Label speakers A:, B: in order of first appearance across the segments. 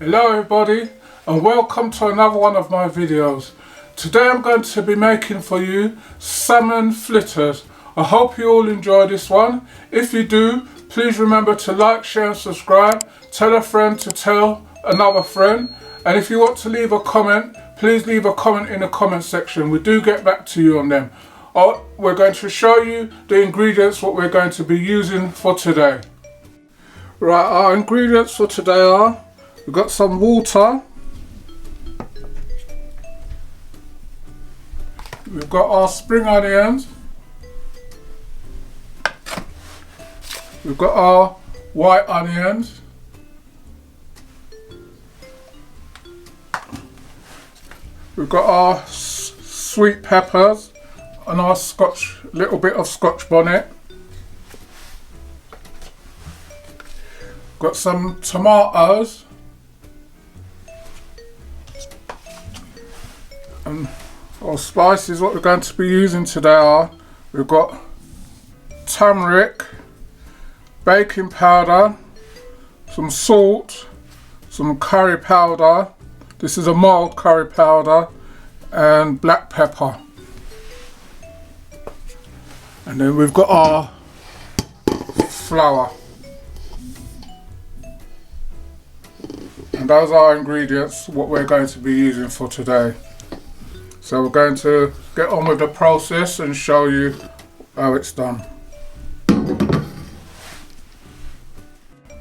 A: Hello everybody and welcome to another one of my videos. Today I'm going to be making for you salmon fritters. I hope you all enjoy this one. If you do, please remember to like, share and subscribe. Tell a friend to tell another friend. And if you want to leave a comment, please leave a comment in the comment section. We do get back to you on them. We're going to show you the ingredients what we're going to be using for today. Right, our ingredients for today are: we've got some water, we've got our spring onions, we've got our white onions, we've got our sweet peppers and our little bit of Scotch bonnet. Got some tomatoes and our spices. What we're going to be using today are: we've got turmeric, baking powder, some salt, some curry powder. This is a mild curry powder, and black pepper. And then we've got our flour. And those are our ingredients, what we're going to be using for today. So we're going to get on with the process and show you how it's done.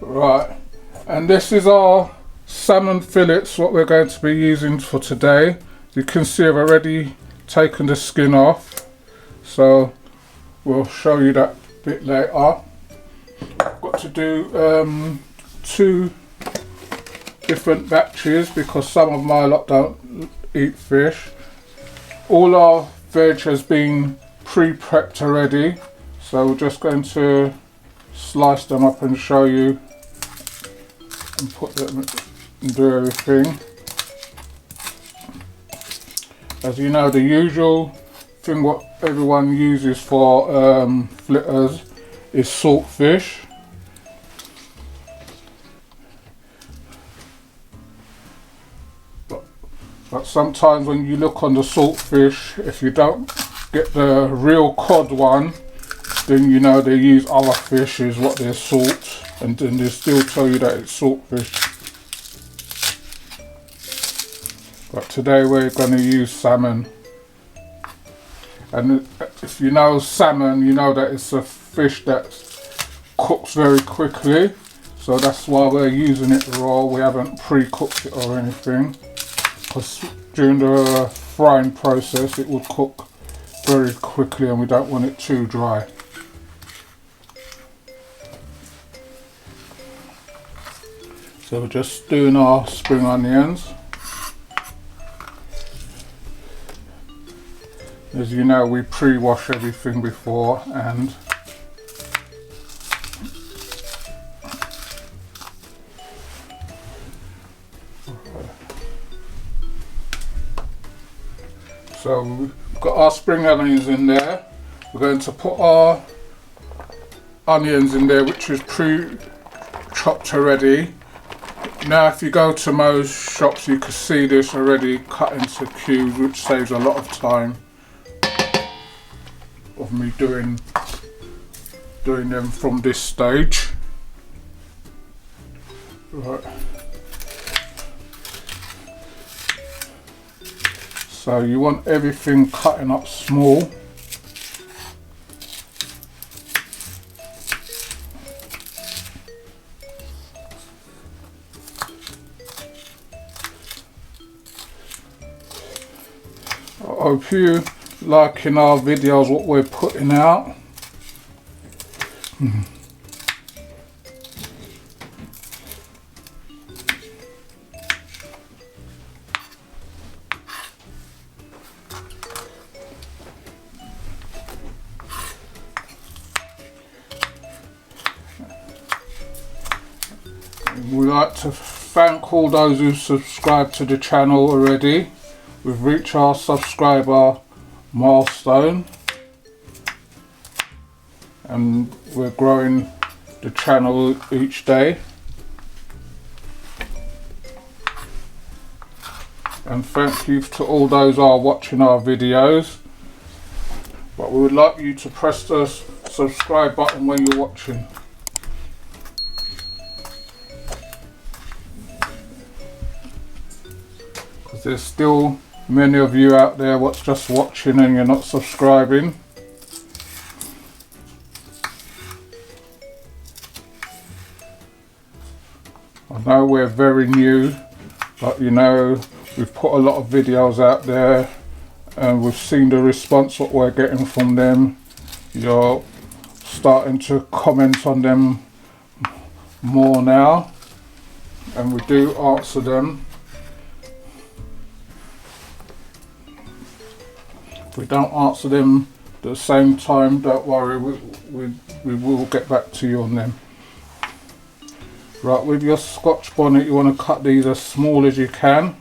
A: Right, and this is our salmon fillets, what we're going to be using for today. You can see I've already taken the skin off, so we'll show you that bit later. Got to do two different batches because some of my lot don't eat fish. All our veg has been pre-prepped already, so we're just going to slice them up and show you and put them and do everything. As you know, the usual thing what everyone uses for fritters is saltfish. But sometimes when you look on the saltfish, if you don't get the real cod one, then you know they use other fish is what they're salt, and then they still tell you that it's saltfish. But today we're going to use salmon. And if you know salmon, you know that it's a fish that cooks very quickly. So that's why we're using it raw. We haven't pre-cooked it or anything, because during the frying process it would cook very quickly and we don't want it too dry. So we're just doing our spring onions. As you know, we pre-wash everything before, and so we've got our spring onions in there. We're going to put our onions in there, which is pre-chopped already. Now if you go to most shops, you can see this already cut into cubes, which saves a lot of time of me doing them from this stage. Right. So you want everything cutting up small. I hope you liking our videos, what we're putting out. We'd like to thank all those who subscribed to the channel already. We've reached our subscriber milestone and we're growing the channel each day. and thank you to all those who are watching our videos. But we would like you to press the subscribe button when you're watching. Because there's still many of you out there what's just watching and you're not subscribing. I know we're very new, but you know, we've put a lot of videos out there and we've seen the response what we're getting from them. You're starting to comment on them more now, and we do answer them. If we don't answer them at the same time, don't worry, we will get back to you on them. Right, with your Scotch bonnet you want to cut these as small as you can.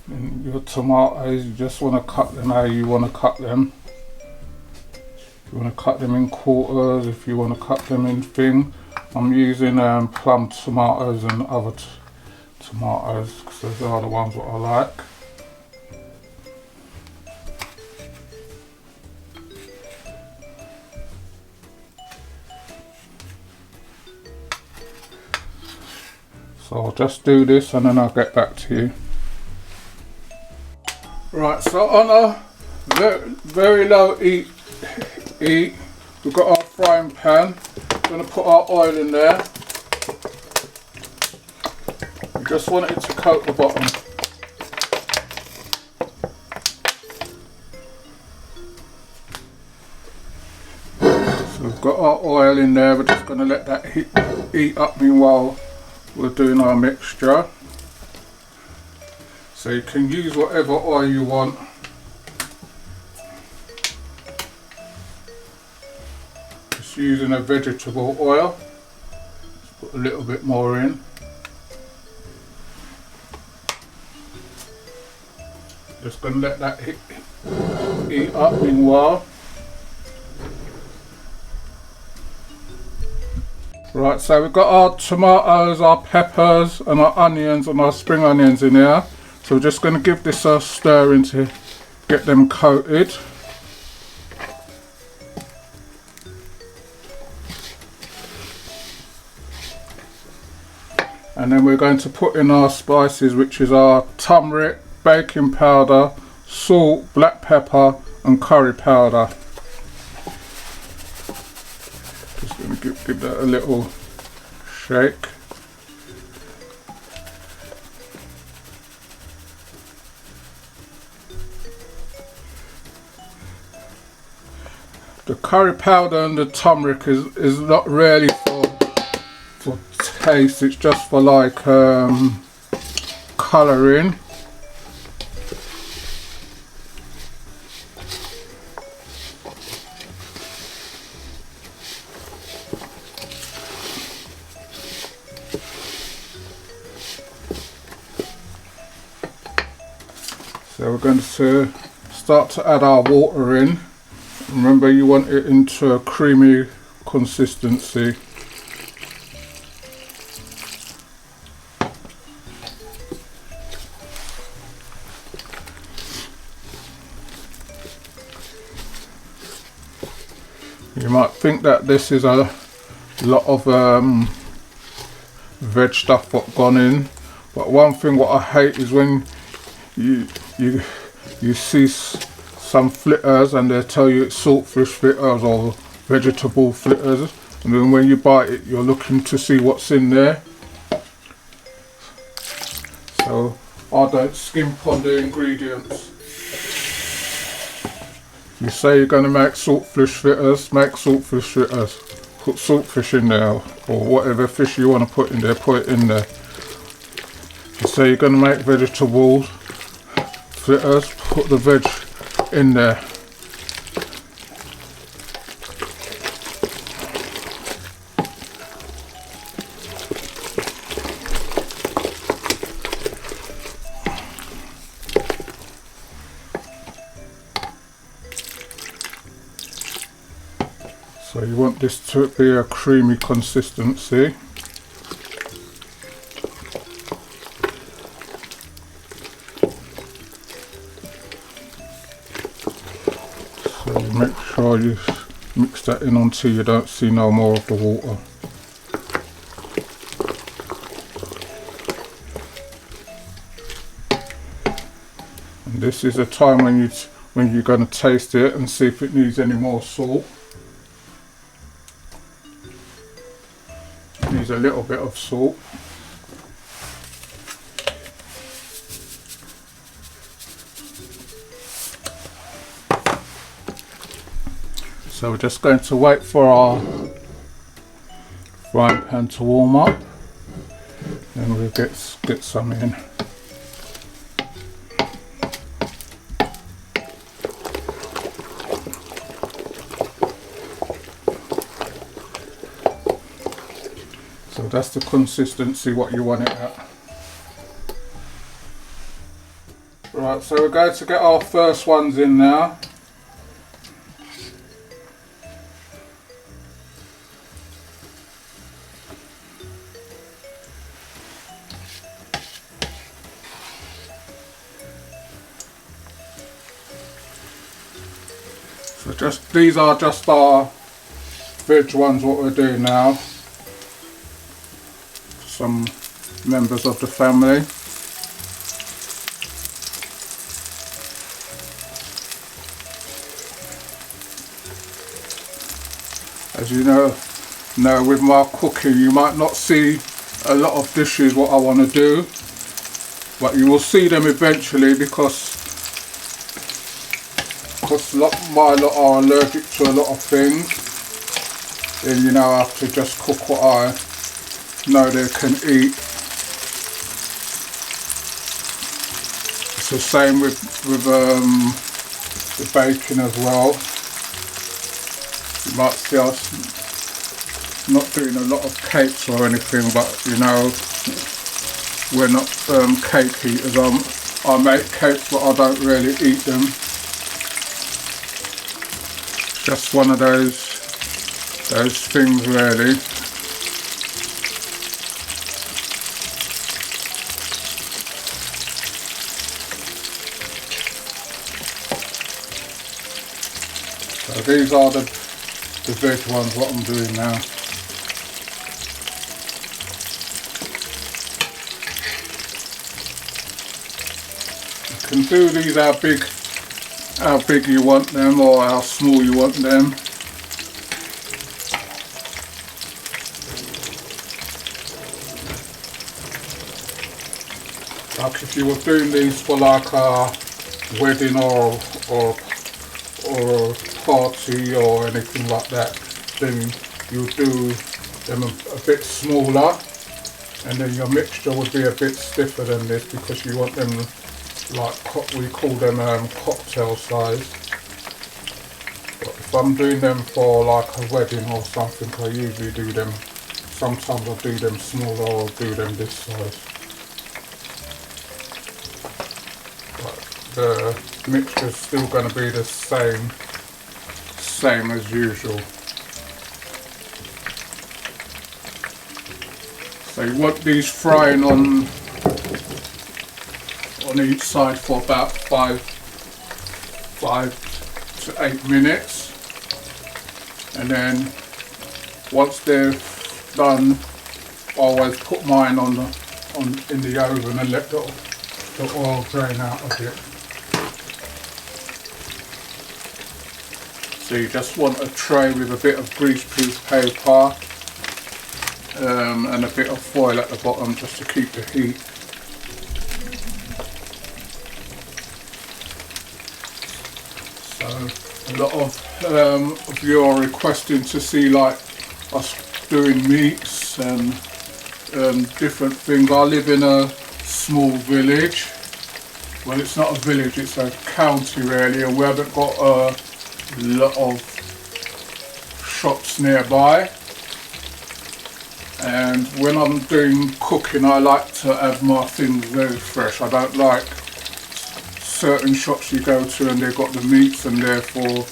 A: And your tomatoes, you just want to cut them how you want to cut them. If you want to cut them in quarters, if you want to cut them in thing. I'm using plum tomatoes and other tomatoes because those are the ones that I like. So I'll just do this and then I'll get back to you. Right, so on a very low heat, we've got our frying pan. We're going to put our oil in there. We just want it to coat the bottom. So we've got our oil in there, we're just going to let that heat up meanwhile we're doing our mixture. So you can use whatever oil you want. Just using a vegetable oil. Just put a little bit more in. Just going to let that heat up meanwhile. Right, so we've got our tomatoes, our peppers and our onions and our spring onions in here. So we're just going to give this a stir in to get them coated. And then we're going to put in our spices, which is our turmeric, baking powder, salt, black pepper and curry powder. Just going to give that a little shake. The curry powder and the turmeric is not really for taste, it's just for like colouring. So we're going to start to add our water in. Remember, you want it into a creamy consistency. You might think that this is a lot of veg stuff what gone in, but one thing what I hate is when you see some fritters and they tell you it's saltfish fritters or vegetable fritters, and then when you buy it you're looking to see what's in there. So I don't skimp on the ingredients. You say you're going to make saltfish fritters, make saltfish fritters. Put saltfish in there, or whatever fish you want to put in there, put it in there. You say you're going to make vegetable fritters, put the veg in there. So you want this to be a creamy consistency. So make sure you mix that in until you don't see no more of the water. And this is a time when you're going to taste it and see if it needs any more salt. It needs a little bit of salt. So we're just going to wait for our frying pan to warm up, and we'll get some in. So that's the consistency what you want it at. Right, so we're going to get our first ones in now. So these are just our veg ones what we're doing now. Some members of the family. As you know with my cooking you might not see a lot of dishes what I want to do, but you will see them eventually because my lot are allergic to a lot of things, and you know I have to just cook what I know they can eat. It's the same with the bacon as well. You might see us not doing a lot of cakes or anything, but you know we're not cake eaters. I make cakes but I don't really eat them. Just one of those things really. So these are the veg ones what I'm doing now. You can do these how big you want them or how small you want them. Like if you were doing these for like a wedding or a party or anything like that, then you do them a bit smaller, and then your mixture would be a bit stiffer than this because you want them like, we call them cocktail size. But if I'm doing them for like a wedding or something, I usually do them, sometimes I do them smaller or do them this size. But the mixture is still going to be the same as usual. So you want these frying on each side for about 5 to 8 minutes, and then once they're done I always put mine in the oven and let the oil drain out of it. So you just want a tray with a bit of greaseproof paper and a bit of foil at the bottom just to keep the heat. So a lot of you are requesting to see like us doing meats and different things. I live in a small village. Well, it's not a village, it's a county really, and we haven't got a lot of shops nearby. And when I'm doing cooking I like to have my things very fresh. I don't like certain shops you go to and they've got the meats and therefore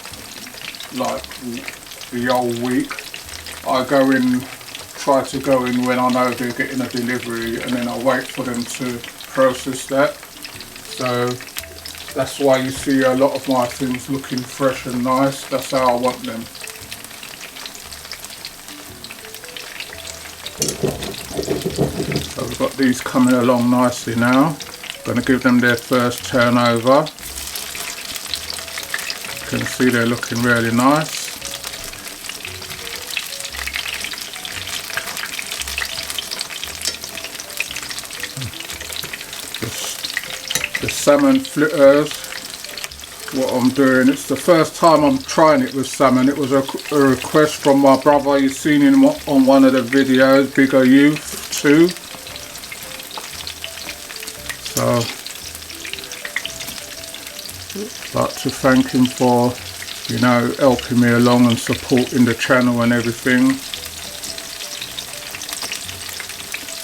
A: like the whole week. I try to go in when I know they're getting a delivery, and then I wait for them to process that. So that's why you see a lot of my things looking fresh and nice. That's how I want them. So we've got these coming along nicely now. Going to give them their first turnover. You can see they're looking really nice. The salmon fritters, what I'm doing, it's the first time I'm trying it with salmon. It was a request from my brother. You've seen him on one of the videos, Bigger Youth too. So I'd like to thank him for, you know, helping me along and supporting the channel and everything.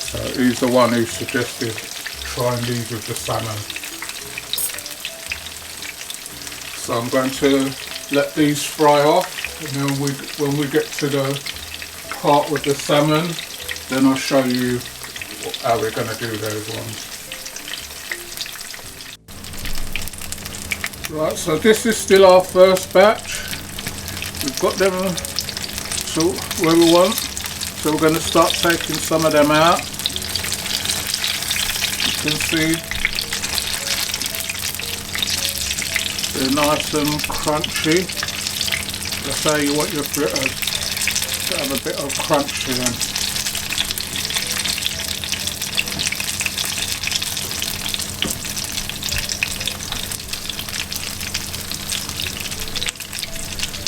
A: So he's the one who suggested trying these with the salmon. So I'm going to let these fry off, and then when we get to the part with the salmon, then I'll show you how we're going to do those ones. Right, so this is still our first batch. We've got them to where we want, so we're going to start taking some of them out. You can see they're nice and crunchy. That's how you want your fritters, to have a bit of crunch to them.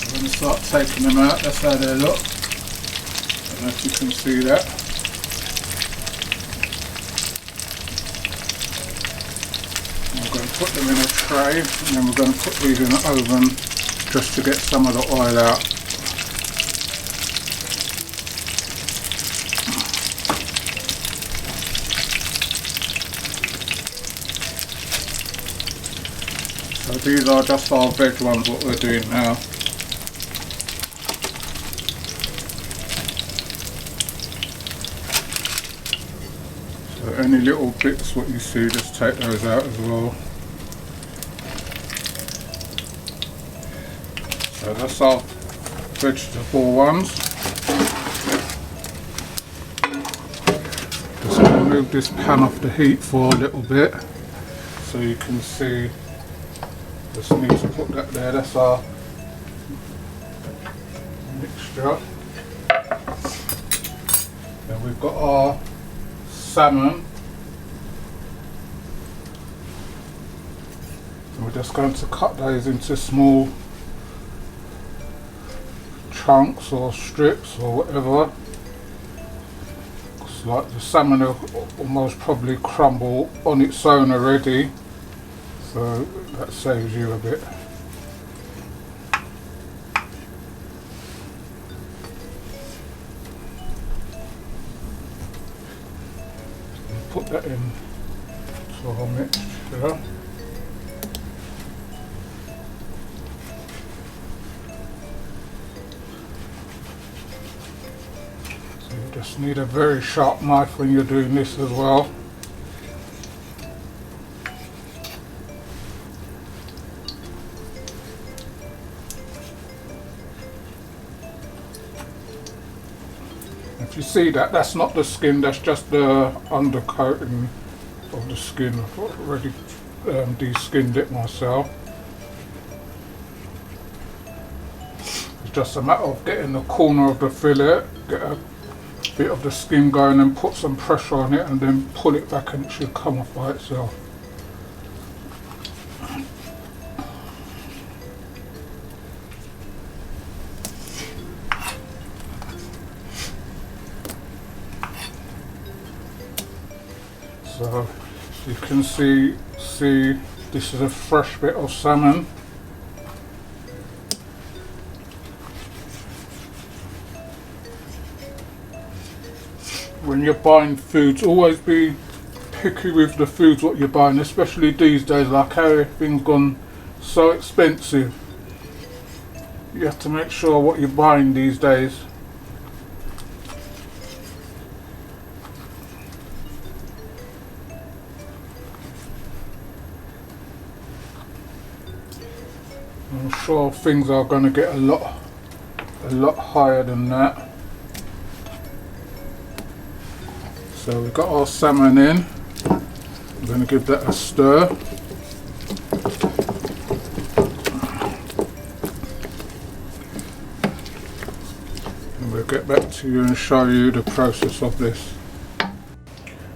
A: I'm going to start taking them out. That's how they look. I don't know if you can see that. Put them in a tray, and then we're going to put these in the oven just to get some of the oil out. So these are just our veg ones, what we're doing now. So any little bits what you see, just take those out as well. So that's our vegetable ones. Just going to move this pan off the heat for a little bit, so you can see. Just need to put that there. That's our mixture. Then we've got our salmon. And we're just going to cut those into small chunks or strips or whatever. It's like the salmon will almost probably crumble on its own already, so that saves you a bit. Put that in to our mixture. Just need a very sharp knife when you're doing this as well. If you see that, that's not the skin, that's just the undercoating of the skin. I've already de-skinned it myself. It's just a matter of getting the corner of the fillet, get a bit of the skin going and put some pressure on it, and then pull it back and it should come off by itself. So you can see this is a fresh bit of salmon. When you're buying foods, always be picky with the foods what you're buying, especially these days, like how everything's gone so expensive. You have to make sure what you're buying these days. I'm sure things are going to get a lot higher than that. So we've got our salmon in. I'm going to give that a stir. And we'll get back to you and show you the process of this.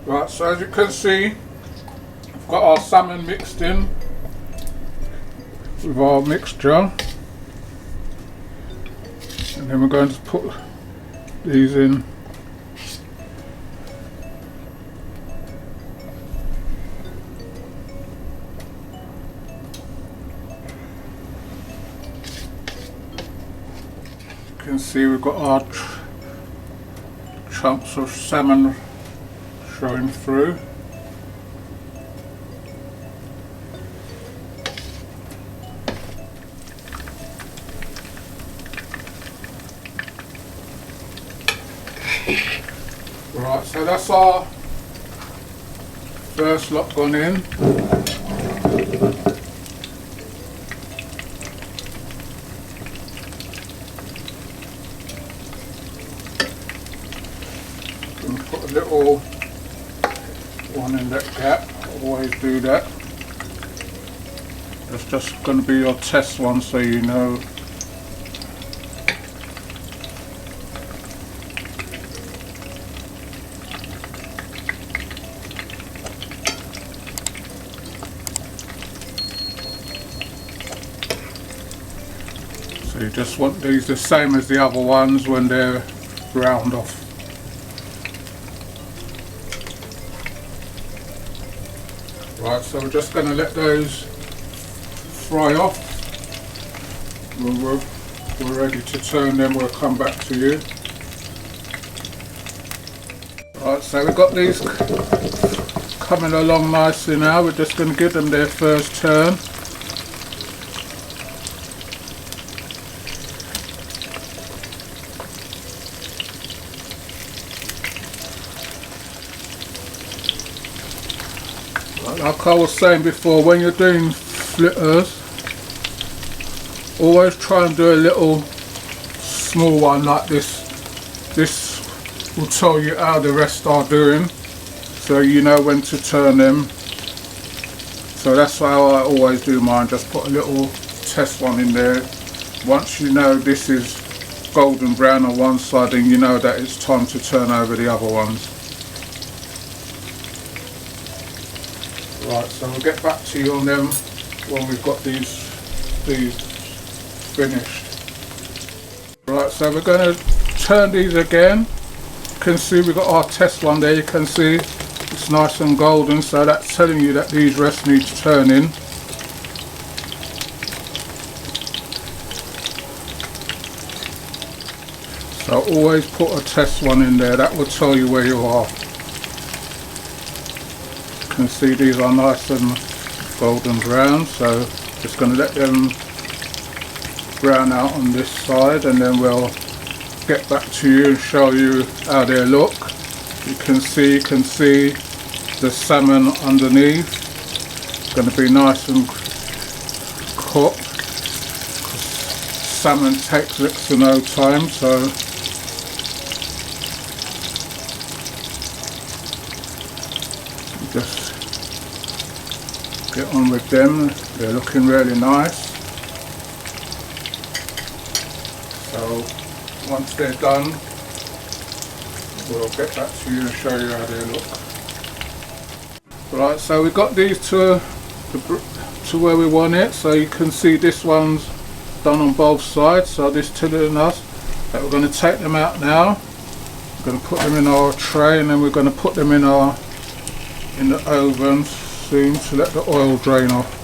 A: Right, so as you can see, we've got our salmon mixed in with our mixture, and then we're going to put these in. You can see we've got our chunks of salmon showing through. Right, so that's our first lot gone in. And put a little one in that gap, always do that. That's just going to be your test one, so you know. So you just want these the same as the other ones when they're ground off. Right, so we're just going to let those fry off. When we're ready to turn them, we'll come back to you. Right, so we've got these coming along nicely now. We're just going to give them their first turn. Like I was saying before, when you're doing fritters, always try and do a little small one like this. This will tell you how the rest are doing, so you know when to turn them. So that's how I always do mine, just put a little test one in there. Once you know this is golden brown on one side, then you know that it's time to turn over the other ones. Right, so we'll get back to you on them when we've got these finished. Right, so we're going to turn these again. You can see we've got our test one there. You can see it's nice and golden, so that's telling you that these rest need turning. So always put a test one in there, that will tell you where you are. You can see these are nice and golden brown, so just going to let them brown out on this side, and then we'll get back to you and show you how they look. You can see the salmon underneath. It's going to be nice and cooked. Salmon takes next to no time, so just get on with them. They're looking really nice. So once they're done, we'll get back to you and show you how they look. Right, so we've got these to where we want it. So you can see this one's done on both sides. So this telling us that we're going to take them out now. We're going to put them in our tray, and then we're going to put them in the oven soon to let the oil drain off.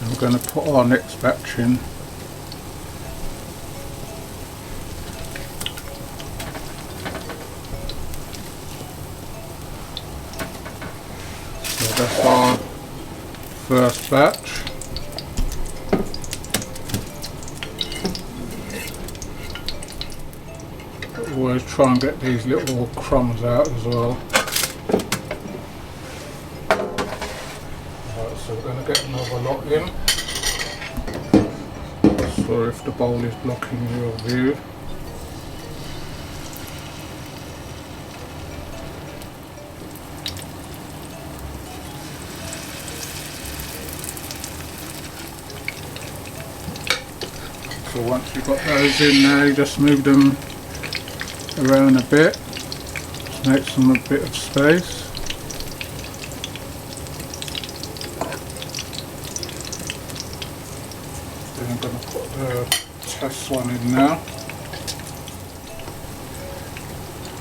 A: And we're going to put our next batch in. first batch. Always try and get these little crumbs out as well. Right, so we're going to get another lot in. Sorry if the bowl is blocking your view. So once you've got those in there, you just move them around a bit, just makes them a bit of space. Then I'm going to put the test one in now.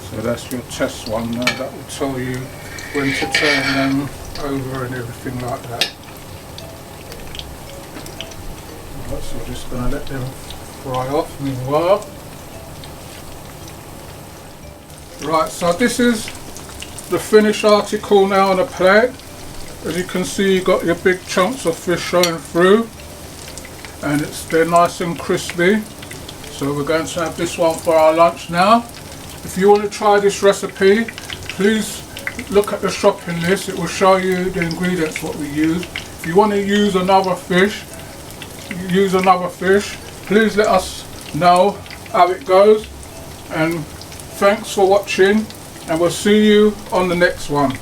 A: So that's your test one now, that will tell you when to turn them over and everything like that. Right, so we're just going to let them fry off meanwhile. Right, so this is the finished article now on a plate. As you can see, you've got your big chunks of fish showing through, and they're nice and crispy. So we're going to have this one for our lunch now. If you want to try this recipe, please look at the shopping list. It will show you the ingredients what we use. If you want to use another fish, please let us know how it goes. And thanks for watching, and we'll see you on the next one.